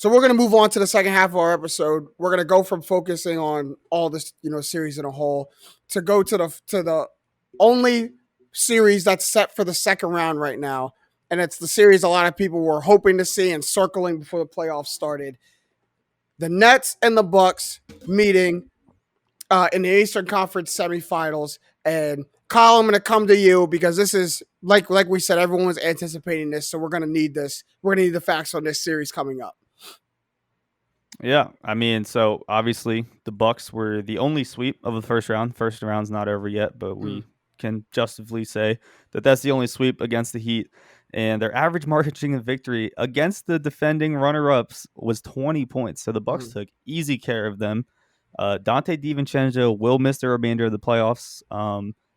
So we're going to move on to the second half of our episode. We're going to go from focusing on all this, series in a whole to go to the only series that's set for the second round right now, and it's the series a lot of people were hoping to see and circling before the playoffs started. The Nets and the Bucks meeting in the Eastern Conference semifinals, and Kyle, I'm going to come to you because this is like we said, everyone's anticipating this, so we're going to need this. We're going to need the facts on this series coming up. Yeah, I mean, so obviously the Bucks were the only sweep of the first round. First round's not over yet, but we can justifully say that that's the only sweep against the Heat. And their average margin of victory against the defending runner-ups was 20 points. So the Bucks took easy care of them. Dante DiVincenzo will miss the remainder of the playoffs,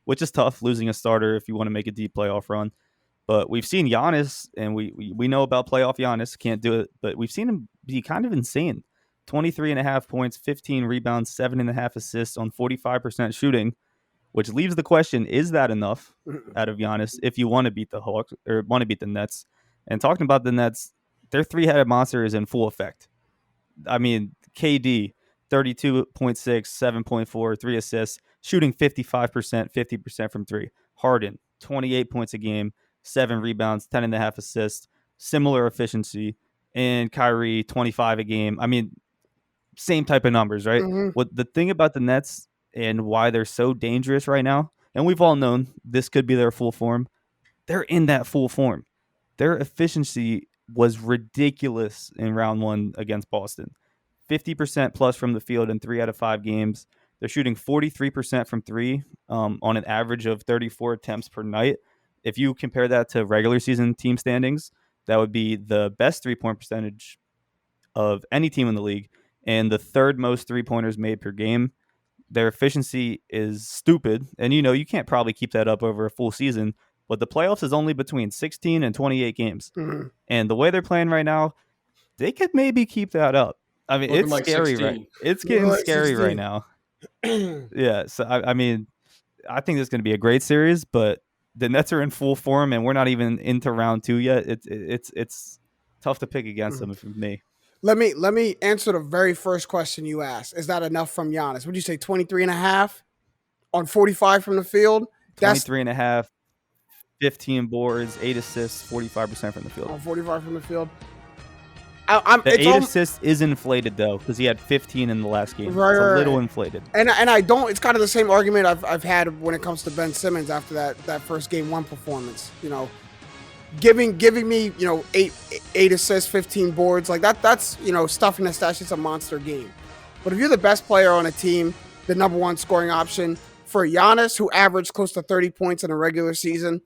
which is tough, losing a starter if you want to make a deep playoff run. But we've seen Giannis, and we know about playoff Giannis, can't do it, but we've seen him be kind of insane. 23.5 points, 15 rebounds, 7.5 assists on 45% shooting, which leaves the question, is that enough out of Giannis if you want to beat the Hawks or want to beat the Nets? And talking about the Nets, their three-headed monster is in full effect. I mean, KD, 32.6, 7.4, 3 assists, shooting 55%, 50% from three. Harden, 28 points a game, 7 rebounds, 10.5 assists, similar efficiency. And Kyrie, 25 a game. I mean, same type of numbers, right? What the thing about the Nets and why they're so dangerous right now, and we've all known this could be their full form, they're in that full form. Their efficiency was ridiculous in round one against Boston. 50% plus from the field in 3 out of 5 games. They're shooting 43% from three on an average of 34 attempts per night. If you compare that to regular season team standings, that would be the best 3-point percentage of any team in the league and the third most 3-pointers made per game. Their efficiency is stupid. And, you can't probably keep that up over a full season, but the playoffs is only between 16 and 28 games. And the way they're playing right now, they could maybe keep that up. I mean, it's like scary, 16. Right? It's getting like scary 16. Right now. Yeah. So, I mean, I think it's going to be a great series, but the Nets are in full form and we're not even into round 2 yet. It's tough to pick against them for me. Let me answer the very first question you asked. Is that enough from Giannis? Would you say 23.5 on 45 from the field? 23.5, 15 boards, 8 assists, 45% from the field. On 45 from the field. The 8 assists is inflated though because he had 15 in the last game. Right, it's a little inflated. And I don't. It's kind of the same argument I've had when it comes to Ben Simmons after that first game 1 performance. Giving me 8 assists, 15 boards, like that's stuff in the stats. It's a monster game. But if you're the best player on a team, the number 1 scoring option for Giannis, who averaged close to 30 points in a regular season,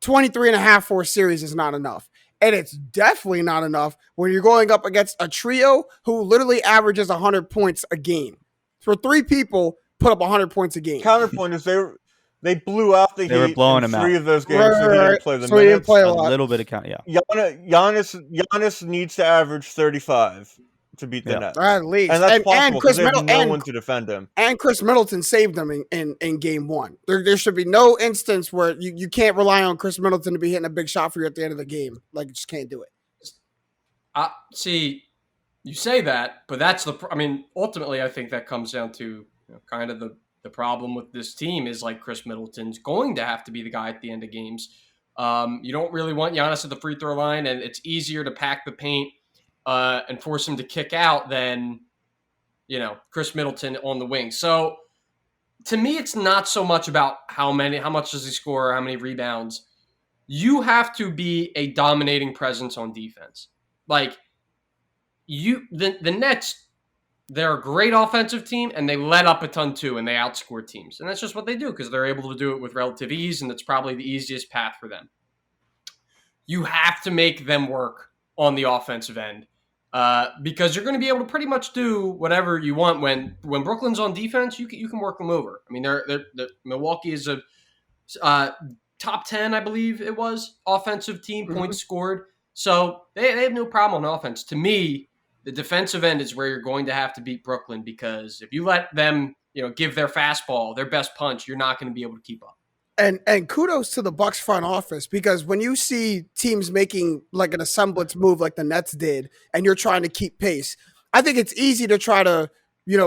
23.5 for a series is not enough. And it's definitely not enough when you're going up against a trio who literally averages 100 points a game. For 3 people, put up 100 points a game. Counterpointers, they blew out the Heat. They were blowing him out. 3 of those games, so he didn't play the minutes. He didn't play a little bit of count, yeah. Giannis needs to average 35 to beat the Nets. At least. And that's possible because they have no one to defend him. And Chris Middleton saved them in game 1. There should be no instance where you can't rely on Chris Middleton to be hitting a big shot for you at the end of the game. Like, you just can't do it. See, you say that, but ultimately I think that comes down to kind of the problem with this team is like Chris Middleton's going to have to be the guy at the end of games. You don't really want Giannis at the free throw line, and it's easier to pack the paint and force him to kick out than, Chris Middleton on the wing. So to me, it's not so much about how much does he score, or how many rebounds. You have to be a dominating presence on defense. Like the Nets, they're a great offensive team, and they let up a ton too, and they outscore teams. And that's just what they do because they're able to do it with relative ease, and that's probably the easiest path for them. You have to make them work on the offensive end because you're going to be able to pretty much do whatever you want when Brooklyn's on defense. You can work them over. I mean, Milwaukee is a top 10, I believe it was, offensive team, points scored. So they have no problem on offense. To me, the defensive end is where you're going to have to beat Brooklyn because if you let them, give their fastball, their best punch, you're not going to be able to keep up. And kudos to the Bucks front office, because when you see teams making like an semblance move like the Nets did, and you're trying to keep pace, I think it's easy to try to,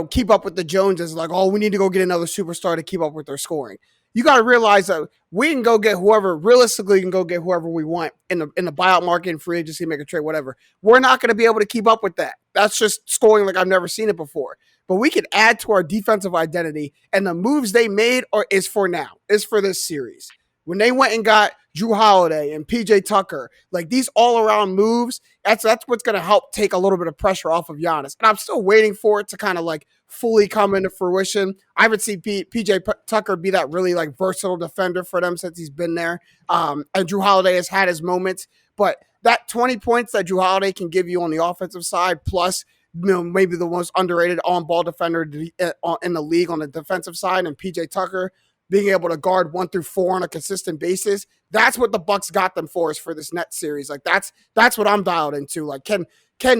keep up with the Joneses. Like, oh, we need to go get another superstar to keep up with their scoring. You got to realize that we can go get whoever, realistically, can go get whoever we want in the buyout market, and free agency, make a trade, whatever. We're not going to be able to keep up with that. That's just scoring like I've never seen it before. But we can add to our defensive identity, and the moves they made is for now, is for this series. When they went and got Drew Holiday and PJ Tucker, like these all-around moves, that's what's going to help take a little bit of pressure off of Giannis. And I'm still waiting for it to kind of like fully come into fruition. I haven't seen PJ Tucker be that really like versatile defender for them since he's been there. And Drew Holiday has had his moments, but that 20 points that Drew Holiday can give you on the offensive side, plus maybe the most underrated on-ball defender in the league on the defensive side, and PJ Tucker being able to guard 1 through 4 on a consistent basis. That's what the Bucks got them for, is for this Nets series. Like that's what I'm dialed into. Like can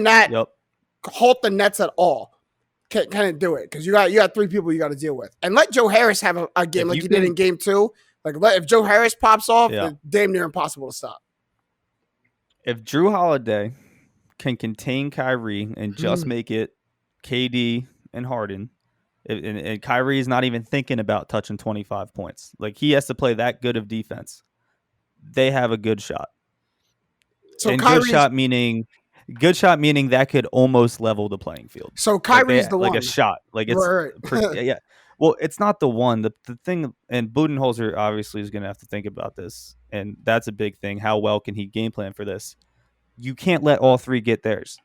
that halt the Nets at all? Can it do it? Because you got 3 people you got to deal with, and let Joe Harris have a game like he did in game 2. Like if Joe Harris pops off, it's damn near impossible to stop. If Drew Holiday can contain Kyrie and just make it KD and Harden, and Kyrie is not even thinking about touching 25 points. Like he has to play that good of defense. They have a good shot. So and good shot meaning that could almost level the playing field. So Kyrie's the one. Like a shot. Like it's right. Yeah. Well, it's not the one. The thing, and Budenholzer obviously is going to have to think about this, and that's a big thing. How well can he game plan for this? You can't let all 3 get theirs.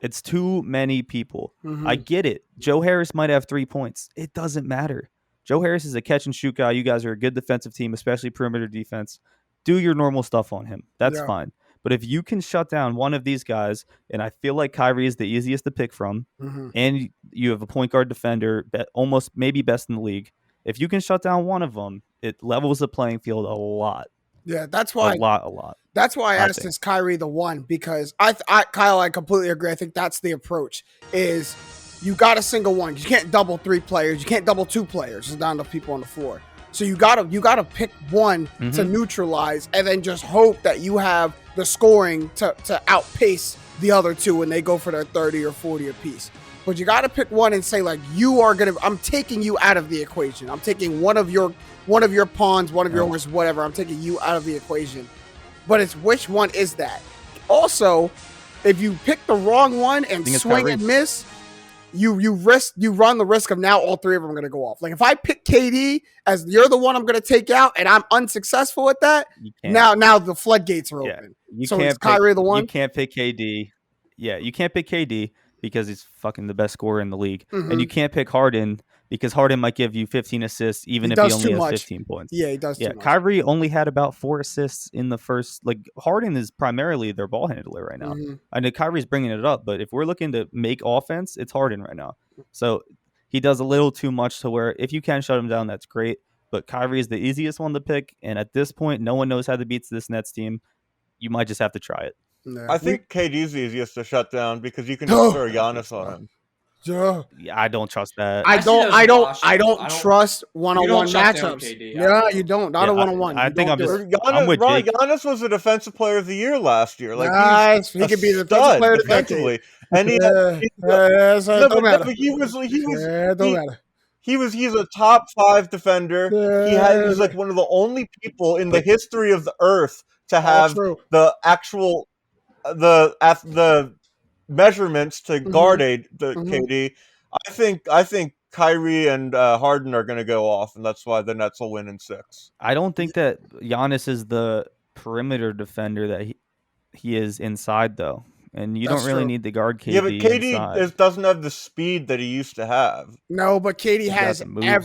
It's too many people. I get it. Joe Harris might have 3 points. It doesn't matter. Joe Harris is a catch and shoot guy. You guys are a good defensive team, especially perimeter defense. Do your normal stuff on him. That's fine. But if you can shut down one of these guys, and I feel like Kyrie is the easiest to pick from, and you have a point guard defender, almost maybe best in the league. If you can shut down one of them, it levels the playing field a lot. Yeah, that's why a lot. That's why I asked, is Kyrie the one? Because Kyle, I completely agree. I think that's the approach. Is you got a single one. You can't double 3 players. You can't double 2 players. There's not enough people on the floor. So you gotta pick one to neutralize, and then just hope that you have the scoring to outpace the other 2 when they go for their 30 or 40 apiece. But you gotta pick one and say, like, I'm taking you out of the equation. I'm taking one of your pawns, one of yours, whatever. I'm taking you out of the equation. But it's which one is that? Also, if you pick the wrong one and swing and miss, you run the risk of now all 3 of them are going to go off. Like if I pick KD as you're the one I'm going to take out, and I'm unsuccessful at that, now the floodgates are open. So is Kyrie the one? You can't pick KD. Yeah, you can't pick KD because he's fucking the best scorer in the league, and you can't pick Harden because Harden might give you 15 assists even if he only has 15 points. Yeah, he does too much. Kyrie only had about 4 assists in the first. Like Harden is primarily their ball handler right now. I know Kyrie's bringing it up, but if we're looking to make offense, it's Harden right now. So he does a little too much to where if you can shut him down, that's great. But Kyrie is the easiest one to pick, and at this point, no one knows how to beat this Nets team. You might just have to try it. No. I think KD's the easiest to shut down because you can just throw Giannis on him. Yeah, I don't trust that. I don't trust one-on-one matchups. Yeah, you don't. Not a one-on-one. I think I'm with Jake. Giannis was the defensive player of the year last year. Like he could be the defensive player defensively. And he's a top 5 defender. He's like one of the only people in the history of the earth to have the actual the measurements to guard KD. I think Kyrie and Harden are going to go off, and that's why the Nets will win in 6. I don't think that Giannis is the perimeter defender that he is inside, though, and you don't really need to guard KD. Yeah, but KD doesn't have the speed that he used to have. No, but KD has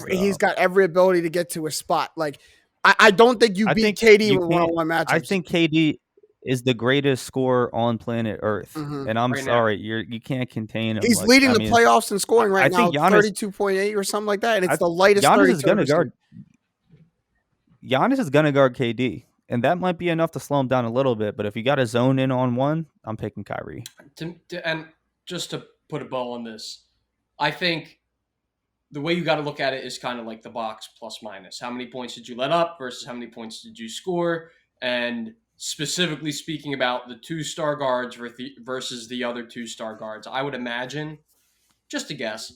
he's got every ability to get to a spot. Like I don't think you beat KD with one-on-one matchups. I think KD is the greatest scorer on planet Earth, and I'm sorry, you can't contain him. He's leading the playoffs in scoring right now, 32.8 or something like that, and it's the lightest. Giannis is going to guard KD, and that might be enough to slow him down a little bit. But if you got to zone in on one, I'm picking Kyrie. And just to put a bow on this, I think the way you got to look at it is kind of like the box plus minus. How many points did you let up versus how many points did you score? And specifically speaking about the 2-star guards versus the other 2-star guards, I would imagine, just a guess,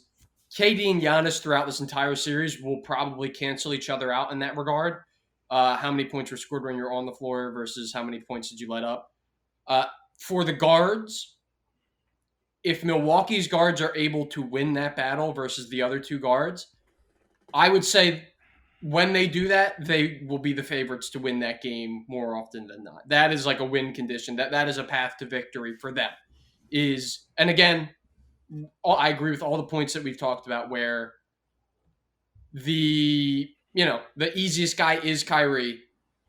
KD and Giannis throughout this entire series will probably cancel each other out in that regard. How many points were scored when you're on the floor versus how many points did you let up? For the guards, if Milwaukee's guards are able to win that battle versus the other 2 guards, I would say when they do that, they will be the favorites to win that game more often than not. That is like a win condition. That is a path to victory for them. And again, I agree with all the points that we've talked about where the easiest guy is Kyrie.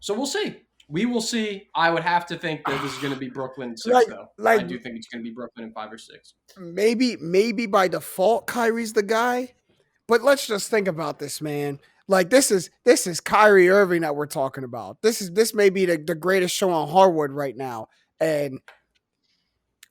So we'll see. We will see. I would have to think that this is going to be Brooklyn in 6, though. I do think it's going to be Brooklyn in 5 or 6. Maybe by default, Kyrie's the guy. But let's just think about this, man. Like this is Kyrie Irving that we're talking about. This may be the greatest show on hardwood right now. And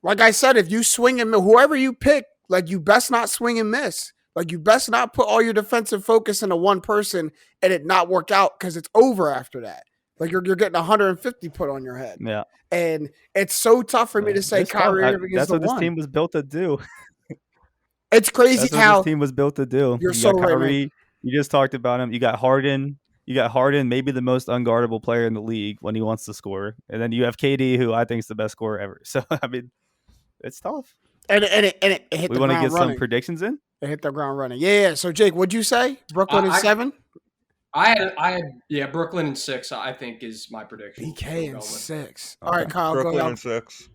like I said, if you swing and miss, whoever you pick, like you best not swing and miss. Like you best not put all your defensive focus into one person and it not work out because it's over after that. Like you're getting 150 put on your head. Yeah. And it's so tough for me to say Kyrie Irving is the one. That's what this team was built to do. It's crazy that's what how this team was built to do. You're so right, Kyrie, man. You just talked about him. You got Harden, maybe the most unguardable player in the league when he wants to score. And then you have KD, who I think is the best scorer ever. So, I mean, it's tough. And it hit the ground running. We want to get some predictions in? It hit the ground running. Yeah. So, Jake, what'd you say? Brooklyn in 7? I had Brooklyn in 6, I think, is my prediction. BK in 6. All right, Kyle, Brooklyn in 6.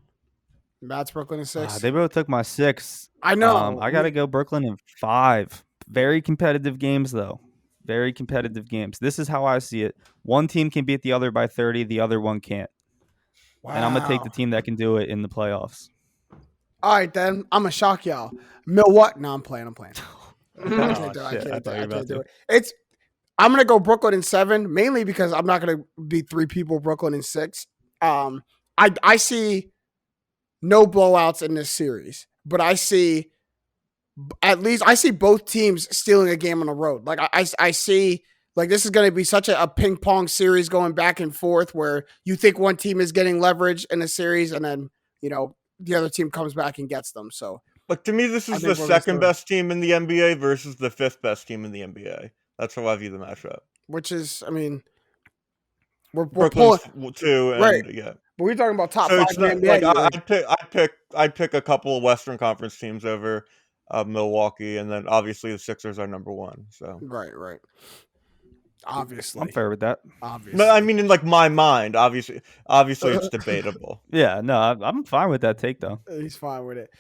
That's Brooklyn in 6. They both took my 6. I know. I got to go Brooklyn in 5. Very competitive games, though. Very competitive games. This is how I see it. One team can beat the other by 30. The other one can't. Wow. And I'm going to take the team that can do it in the playoffs. All right, then. I'm going to shock y'all. Milwaukee. No, I'm playing. I can't do it. I'm going to go Brooklyn in 7, mainly because I'm not going to beat 3 people Brooklyn in 6. I see no blowouts in this series, but I see both teams stealing a game on the road. Like I see like this is going to be such a ping pong series going back and forth where you think one team is getting leverage in a series and then, the other team comes back and gets them. So, but to me, this is the second best team in the NBA versus the 5th best team in the NBA. That's how I view the matchup. Which is, I mean, we're Brooklyn's pulling 2, and right. Yeah. But we're talking about top 5 in the NBA. Like, I'd pick a couple of Western Conference teams over Milwaukee, and then obviously the Sixers are number 1. So right. Obviously, I'm fair with that. Obviously, but I mean, in like my mind, obviously, it's debatable. Yeah, no, I'm fine with that take though. He's fine with it.